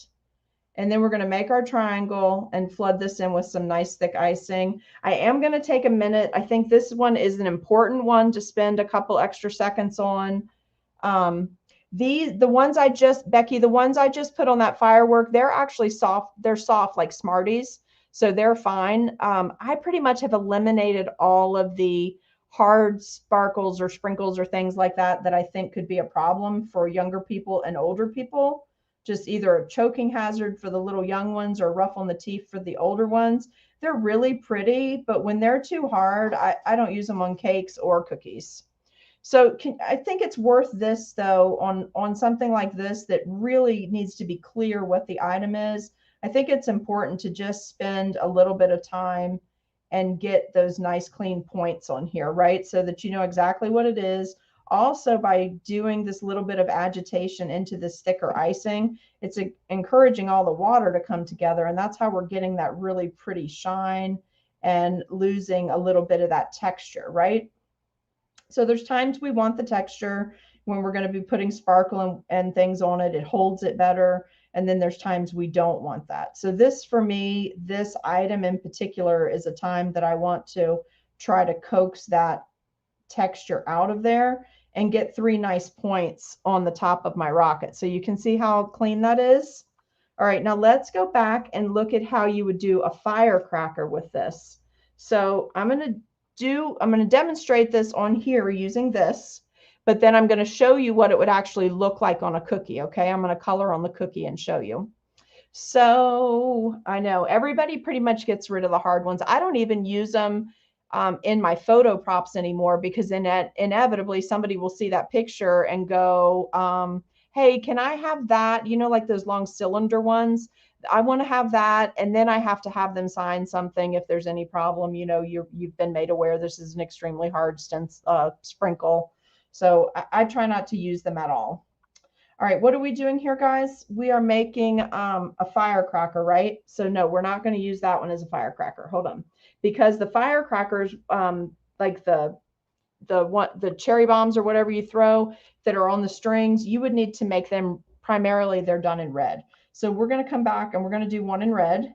and then we're going to make our triangle and flood this in with some nice thick icing. I am going to take a minute. I think this one is an important one to spend a couple extra seconds on. The ones I just, Becky, the ones I just put on that firework, they're actually soft. They're soft like Smarties, so they're fine. I pretty much have eliminated all of the hard sparkles or sprinkles or things like that that I think could be a problem for younger people and older people. Just either a choking hazard for the little young ones or rough on the teeth for the older ones. They're really pretty, but when they're too hard, I don't use them on cakes or cookies. So I think it's worth this, though, on something like this that really needs to be clear what the item is. I think it's important to just spend a little bit of time and get those nice clean points on here, right? So that you know exactly what it is. Also, by doing this little bit of agitation into this thicker icing, it's encouraging all the water to come together, and that's how we're getting that really pretty shine and losing a little bit of that texture, right? So there's times we want the texture when we're going to be putting sparkle and things on it. It holds it better. And then there's times we don't want that. So this, for me, this item in particular is a time that I want to try to coax that texture out of there and get 3 nice points on the top of my rocket. So you can see how clean that is. All right, now let's go back and look at how you would do a firecracker with this. So I'm going to demonstrate this on here using this, but then I'm going to show you what it would actually look like on a cookie. Okay, I'm going to color on the cookie and show you. So I know everybody pretty much gets rid of the hard ones. I don't even use them in my photo props anymore because inevitably somebody will see that picture and go, hey, can I have that? You know, like those long cylinder ones. I want to have that, and then I have to have them sign something if there's any problem. You know, you've been made aware this is an extremely hard sprinkle. So I try not to use them at all. All right, what are we doing here, guys? We are making a firecracker, right? So no, we're not going to use that one as a firecracker. Hold on, because the firecrackers, like the cherry bombs or whatever you throw that are on the strings, you would need to make them primarily. They're done in red. So we're going to come back and we're going to do one in red.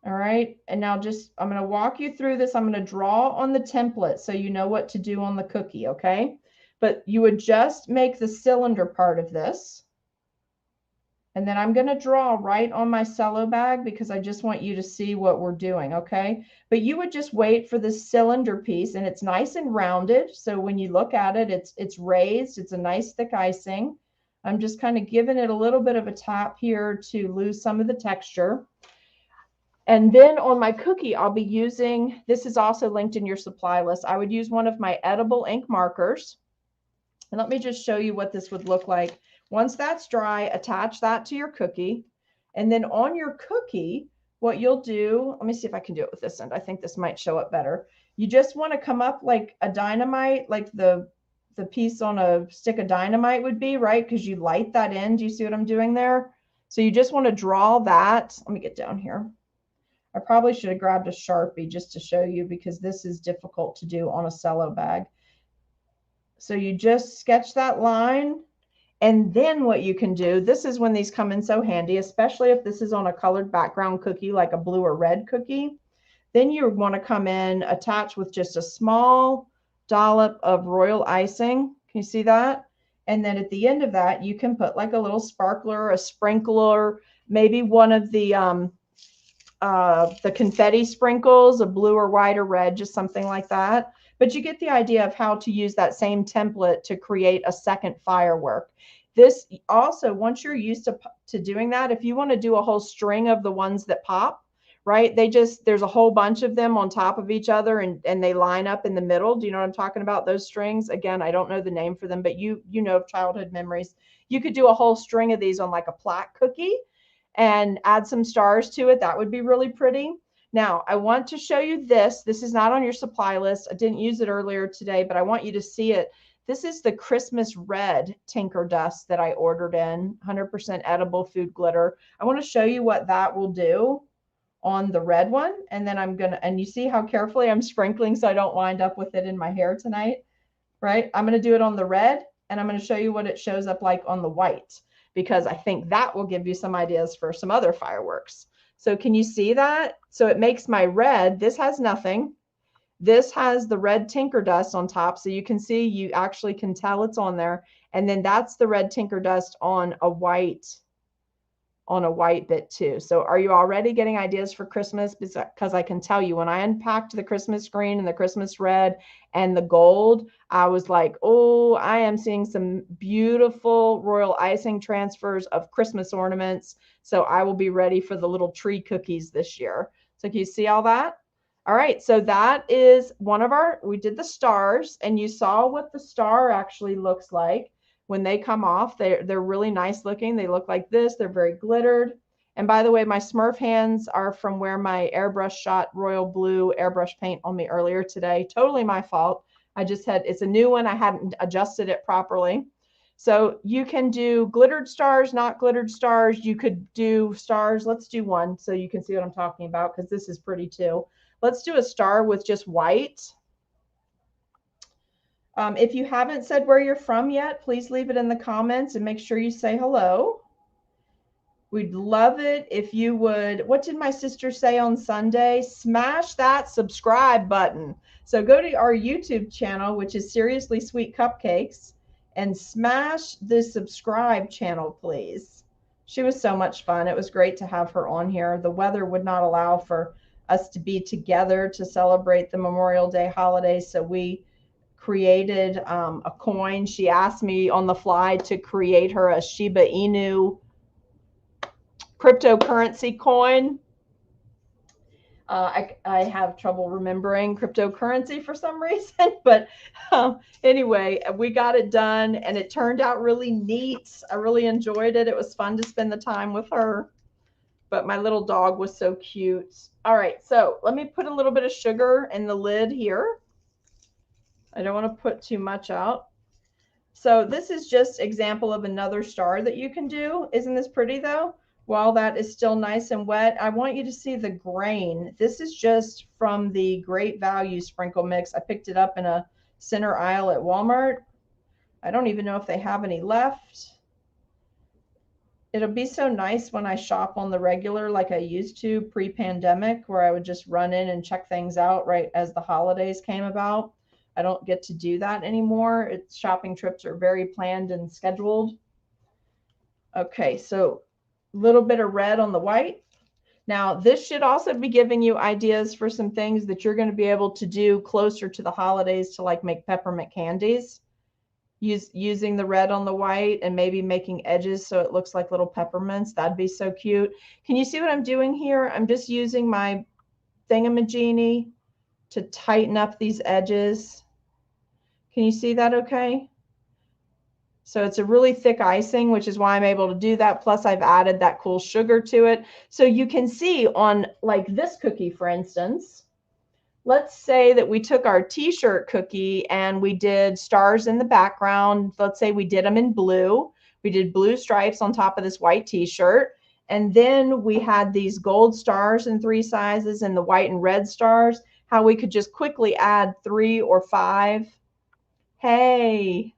All right, and now I'm going to walk you through this. I'm going to draw on the template so you know what to do on the cookie, okay? But you would just make the cylinder part of this. And then I'm going to draw right on my cello bag because I just want you to see what we're doing, okay? But you would just wait for this cylinder piece, and it's nice and rounded. So when you look at it, it's raised. It's a nice thick icing. I'm just kind of giving it a little bit of a tap here to lose some of the texture. And then on my cookie, I'll be using, this is also linked in your supply list. I would use one of my edible ink markers. And let me just show you what this would look like. Once that's dry, attach that to your cookie. And then on your cookie, what you'll do, let me see if I can do it with this end. I think this might show up better. You just want to come up like a dynamite, like the piece on a stick of dynamite would be, right? Because you light that in. Do you see what I'm doing there? So you just want to draw that. Let me get down here. I probably should have grabbed a Sharpie just to show you because this is difficult to do on a cello bag. So you just sketch that line, And then what you can do, this is when these come in so handy, especially if this is on a colored background cookie, like a blue or red cookie. Then you want to come in, attach with just a small dollop of royal icing. Can you see that? And then at the end of that, you can put like a little sparkler, a sprinkler, maybe one of the confetti sprinkles, a blue or white or red, just something like that. But you get the idea of how to use that same template to create a second firework. This also, once you're used to doing that, if you want to do a whole string of the ones that pop, right? There's a whole bunch of them on top of each other and they line up in the middle. Do you know what I'm talking about? Those strings. Again, I don't know the name for them, but you know of childhood memories. You could do a whole string of these on like a plaque cookie and add some stars to it. That would be really pretty. Now, I want to show you this. This is not on your supply list. I didn't use it earlier today, but I want you to see it. This is the Christmas red Tinker Dust that I ordered in, 100% edible food glitter. I want to show you what that will do on the red one. And then and you see how carefully I'm sprinkling so I don't wind up with it in my hair tonight, right? I'm going to do it on the red and I'm going to show you what it shows up like on the white, because I think that will give you some ideas for some other fireworks. So can you see that? So it makes my red, this has nothing. This has the red Tinker Dust on top. So you can see, you actually can tell it's on there. And then that's the red Tinker Dust on a white bit too. So are you already getting ideas for Christmas? Because I can tell you, when I unpacked the Christmas green and the Christmas red and the gold, I was like, oh, I am seeing some beautiful royal icing transfers of Christmas ornaments. So I will be ready for the little tree cookies this year. So can you see all that? All right, so that is we did the stars, and you saw what the star actually looks like. When they come off, they're really nice looking. They look like this. They're very glittered. And by the way, my Smurf hands are from where my airbrush shot royal blue airbrush paint on me earlier today. Totally my fault. It's a new one. I hadn't adjusted it properly. So you can do glittered stars, not glittered stars. You could do stars. Let's do one so you can see what I'm talking about, because this is pretty too. Let's do a star with just white. If you haven't said where you're from yet, please leave it in the comments and make sure you say hello. We'd love it if you would. What did my sister say on Sunday? Smash that subscribe button. So go to our YouTube channel, which is Seriously Sweet Cupcakes, and smash the subscribe channel, please. She was so much fun. It was great to have her on here. The weather would not allow for us to be together to celebrate the Memorial Day holiday, so we created a coin. She asked me on the fly to create her a Shiba Inu cryptocurrency coin. I have trouble remembering cryptocurrency for some reason, but anyway, we got it done and it turned out really neat. I really enjoyed it. It was fun to spend the time with her, but my little dog was so cute. All right, so let me put a little bit of sugar in the lid here. I don't want to put too much out. So this is just example of another star that you can do. Isn't this pretty though? While that is still nice and wet, I want you to see the grain. This is just from the Great Value sprinkle mix. I picked it up in a center aisle at Walmart. I don't even know if they have any left. It'll be so nice when I shop on the regular like I used to pre-pandemic, where I would just run in and check things out right as the holidays came about. I don't get to do that anymore. Shopping trips are very planned and scheduled. Okay, so a little bit of red on the white. Now, this should also be giving you ideas for some things that you're going to be able to do closer to the holidays, to like make peppermint candies. Using the red on the white and maybe making edges so it looks like little peppermints. That'd be so cute. Can you see what I'm doing here? I'm just using my thingamajiggy to tighten up these edges. Can you see that okay? So it's a really thick icing, which is why I'm able to do that. Plus I've added that cool sugar to it. So you can see on like this cookie, for instance, let's say that we took our t-shirt cookie and we did stars in the background. Let's say we did them in blue. We did blue stripes on top of this white t-shirt. And then we had these gold stars in 3 sizes and the white and red stars. How we could just quickly add 3 or 5. Hey,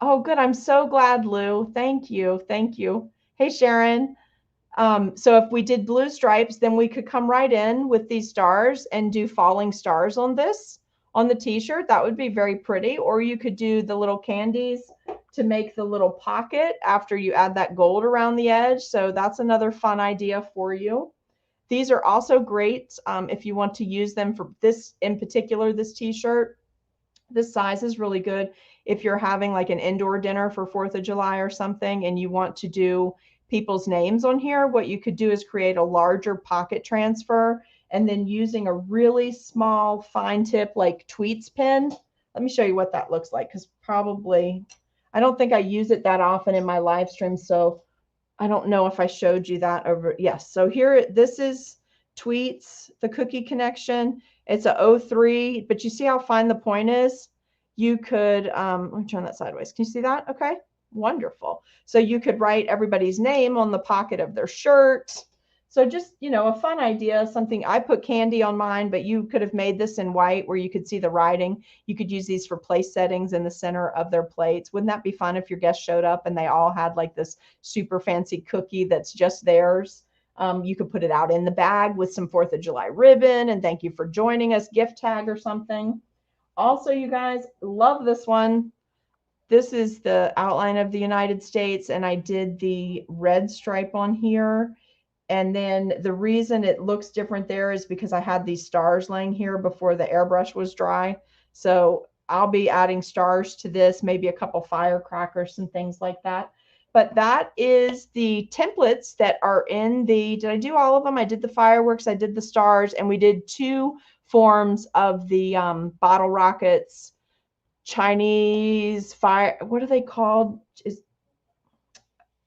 Oh, good. I'm so glad, Lou. Thank you. Thank you. Hey, Sharon. So if we did blue stripes, then we could come right in with these stars and do falling stars on this, on the t-shirt. That would be very pretty. Or you could do the little candies to make the little pocket after you add that gold around the edge. So that's another fun idea for you. These are also great if you want to use them for this in particular, this t-shirt. This size is really good if you're having like an indoor dinner for 4th of July or something and you want to do people's names on here. What you could do is create a larger pocket transfer and then using a really small fine tip like Tweets pen. Let me show you what that looks like because probably I don't think I use it that often in my live stream. So I don't know if I showed you that over. Yes. So here, this is Tweets, the cookie connection. It's a 03, but you see how fine the point is? You could, let me turn that sideways. Can you see that? Okay. Wonderful. So you could write everybody's name on the pocket of their shirt. So just, you know, a fun idea, something. I put candy on mine, but you could have made this in white where you could see the writing. You could use these for place settings in the center of their plates. Wouldn't that be fun if your guests showed up and they all had like this super fancy cookie that's just theirs? You could put it out in the bag with some 4th of July ribbon and thank you for joining us gift tag or something. Also, you guys, love this one. This is the outline of the United States and I did the red stripe on here. And then the reason it looks different there is because I had these stars laying here before the airbrush was dry. So I'll be adding stars to this, maybe a couple firecrackers and things like that. But that is the templates that are in the, did I do all of them? I did the fireworks, I did the stars, and we did 2 forms of the bottle rockets, Chinese fire, what are they called?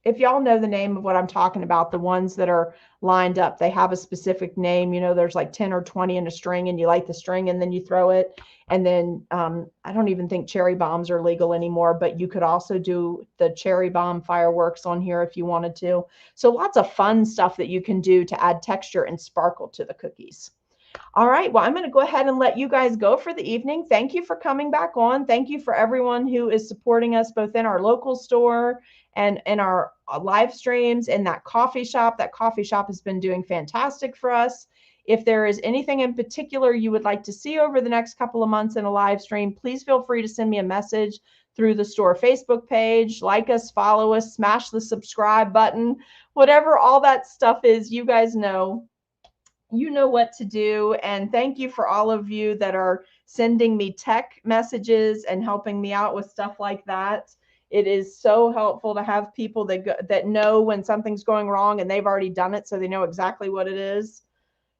If y'all know the name of what I'm talking about, the ones that are lined up, they have a specific name. You know, there's like 10 or 20 in a string and you light the string and then you throw it. And then I don't even think cherry bombs are legal anymore, but you could also do the cherry bomb fireworks on here if you wanted to. So lots of fun stuff that you can do to add texture and sparkle to the cookies. All right, well, I'm going to go ahead and let you guys go for the evening. Thank you for coming back on. Thank you for everyone who is supporting us both in our local store and in our live streams in that coffee shop. That coffee shop has been doing fantastic for us. If there is anything in particular you would like to see over the next couple of months in a live stream, please feel free to send me a message through the store Facebook page. Like us, follow us, smash the subscribe button, whatever all that stuff is, you guys know. You know what to do. And thank you for all of you that are sending me tech messages and helping me out with stuff like that. It is so helpful to have people that know when something's going wrong and they've already done it, so they know exactly what it is.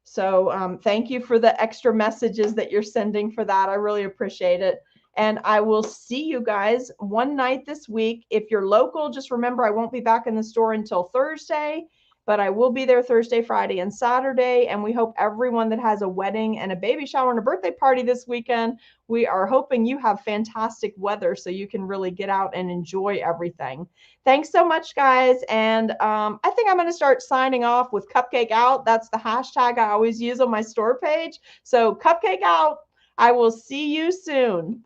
So thank you for the extra messages that you're sending for that. I really appreciate it. And I will see you guys one night this week. If you're local, just remember I won't be back in the store until Thursday, but I will be there Thursday, Friday, and Saturday. And we hope everyone that has a wedding and a baby shower and a birthday party this weekend, we are hoping you have fantastic weather so you can really get out and enjoy everything. Thanks so much, guys. And I think I'm going to start signing off with Cupcake Out. That's the hashtag I always use on my store page. So Cupcake Out. I will see you soon.